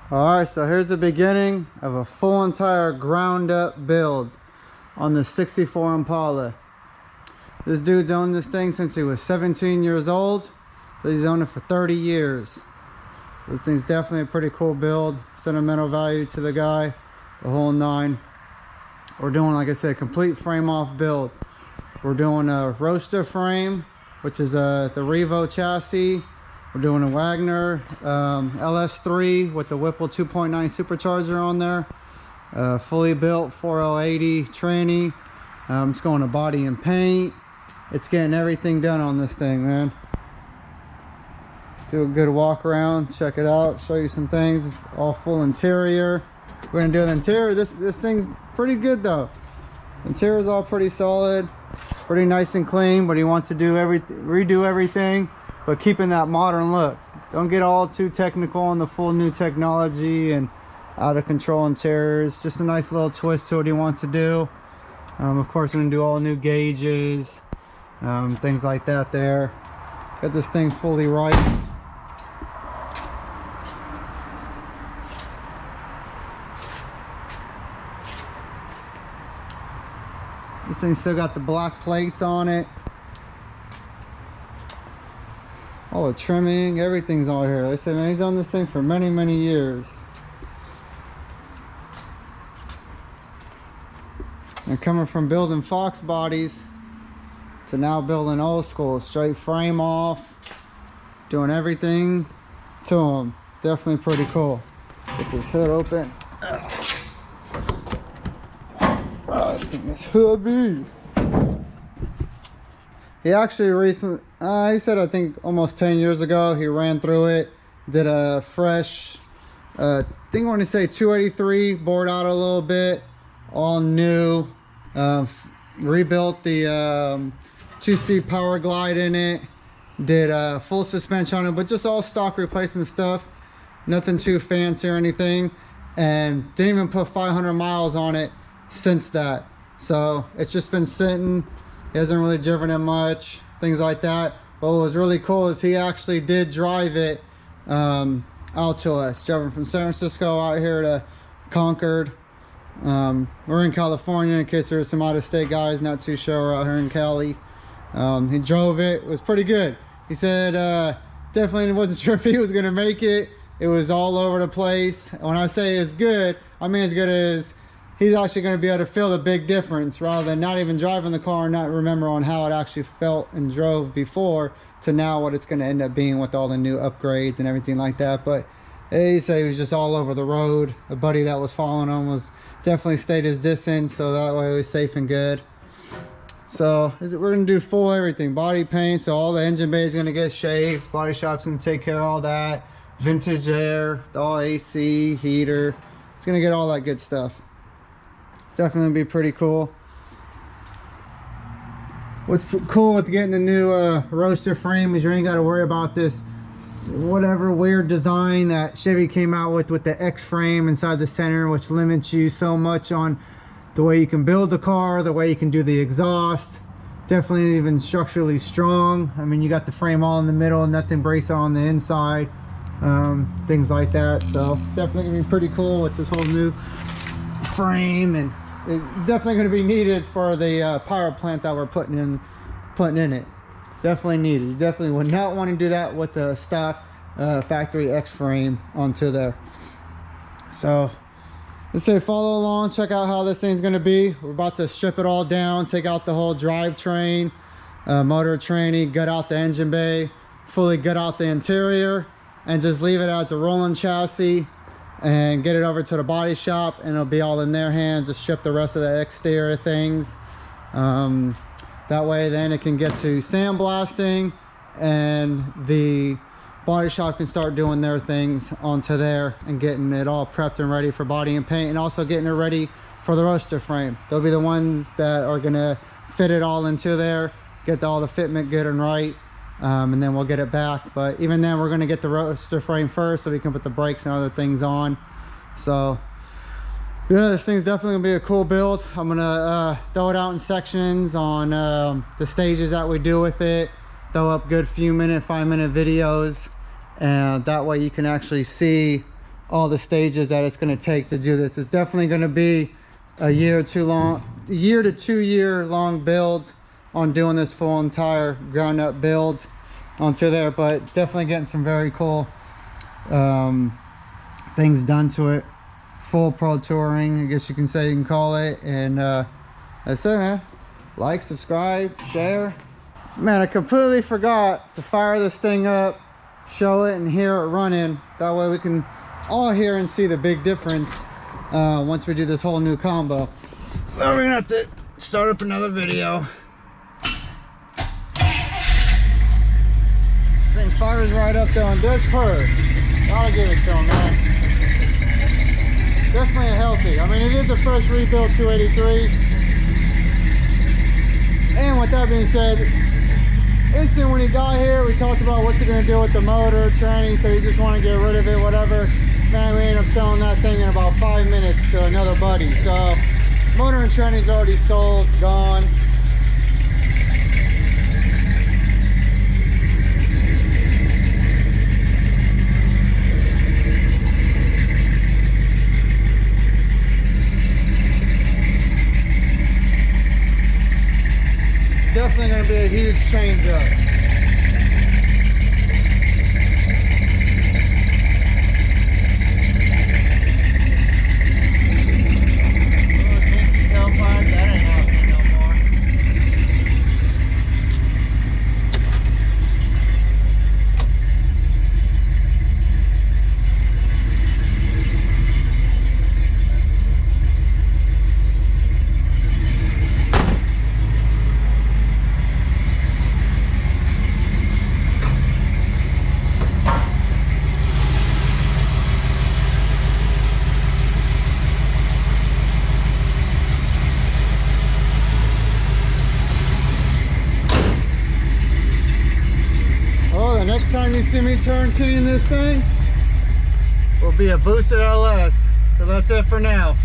All right, so here's the beginning of a full entire ground up build on the 64 Impala. This dude's owned this thing since he was 17 years old, so he's owned it for 30 years. This thing's definitely a pretty cool build, sentimental value to the guy, the whole nine. We're doing, like I said, complete frame off build. We're doing a roadster frame, which is the Revo chassis. We're doing a Wagner LS3 with the Whipple 2.9 supercharger on there. Fully built 4080 tranny. It's going to body and paint. It's getting everything done on this thing, man. Do a good walk around, check it out, show you some things. All full interior. We're gonna do an interior. This thing's pretty good though. Interior's all pretty solid, pretty nice and clean, but he wants to redo everything, but keeping that modern look. Don't get all too technical on the full new technology and out of control interiors. Just a nice little twist to what he wants to do. Of course, we're gonna do all new gauges, things like that there. Got this thing fully right. This thing still got the black plates on it. All the trimming, everything's all here. Like I said, man, he's on this thing for many, many years. And coming from building Fox bodies to now building old school, straight frame off, doing everything to them. Definitely pretty cool. Get this hood open. Oh, this thing is heavy. He actually recently, he said, I think almost 10 years ago, he ran through it, did a fresh, I think I want to say 283, bored out a little bit, all new, rebuilt the 2-speed power glide in it, did a full suspension on it, but just all stock replacement stuff, nothing too fancy or anything, and didn't even put 500 miles on it since that. So it's just been sitting. He hasn't really driven it much, things like that. But what was really cool is he actually did drive it out to us, driving from San Francisco out here to Concord. We're in California, in case there's some out-of-state guys not too sure. We're out here in Cali. He drove it. It was pretty good. He said definitely wasn't sure if he was gonna make it. It was all over the place. When I say it's good, I mean as good as he's actually going to be able to feel the big difference, rather than not even driving the car and not remember on how it actually felt and drove before to now what it's going to end up being with all the new upgrades and everything like that. But he said he was just all over the road. A buddy that was following him was definitely stayed his distance, so that way he was safe and good. So we're going to do full everything, body paint, so all the engine bay is going to get shaved. Body shop's going to take care of all that. Vintage air, all AC, heater. It's going to get all that good stuff. Definitely be pretty cool. What's cool with getting the new roadster frame is you ain't got to worry about this whatever weird design that Chevy came out with the X frame inside the center, which limits you so much on the way you can build the car, the way you can do the exhaust. Definitely even structurally strong. I mean, you got the frame all in the middle, nothing breaks on the inside, things like that. So definitely gonna be pretty cool with this whole new frame, and it's definitely going to be needed for the power plant that we're putting in it. Definitely needed. You definitely would not want to do that with the stock factory X frame onto there. So let's say follow along, check out how this thing's going to be. We're about to strip it all down, take out the whole drivetrain, motor tranny, gut out the engine bay, fully gut out the interior, and just leave it as a rolling chassis and get it over to the body shop, and it'll be all in their hands to ship the rest of the exterior things. That way then it can get to sandblasting, and the body shop can start doing their things onto there and getting it all prepped and ready for body and paint, and also getting it ready for the roadster frame. They'll be the ones that are gonna fit it all into there, get all the fitment good and right, and then we'll get it back. But even then, we're going to get the roadster frame first so we can put the brakes and other things on. So yeah, this thing's definitely gonna be a cool build. I'm gonna throw it out in sections on the stages that we do with it, throw up good few minute, 5-minute videos, and that way you can actually see all the stages that it's going to take to do this. It's definitely going to be a year to 2 year long build on doing this full entire ground up build onto there, but definitely getting some very cool things done to it. Full pro touring, I guess you can say, you can call it. And that's it, man. Like, subscribe, share. Man, I completely forgot to fire this thing up, show it and hear it running. That way we can all hear and see the big difference once we do this whole new combo. So we're gonna have to start up another video. Thing fires right up there and does purr. I'll give it to him, man. Definitely a healthy. I mean, it is a fresh rebuilt 283. And with that being said, instant when he got here, we talked about what you're gonna do with the motor, tranny, so you just want to get rid of it, whatever. Man, we ended up selling that thing in about 5 minutes to another buddy. So motor and tranny's already sold, gone. Definitely going to be a huge change up. Next time you see me turn keying this thing will be a boosted LS. So that's it for now.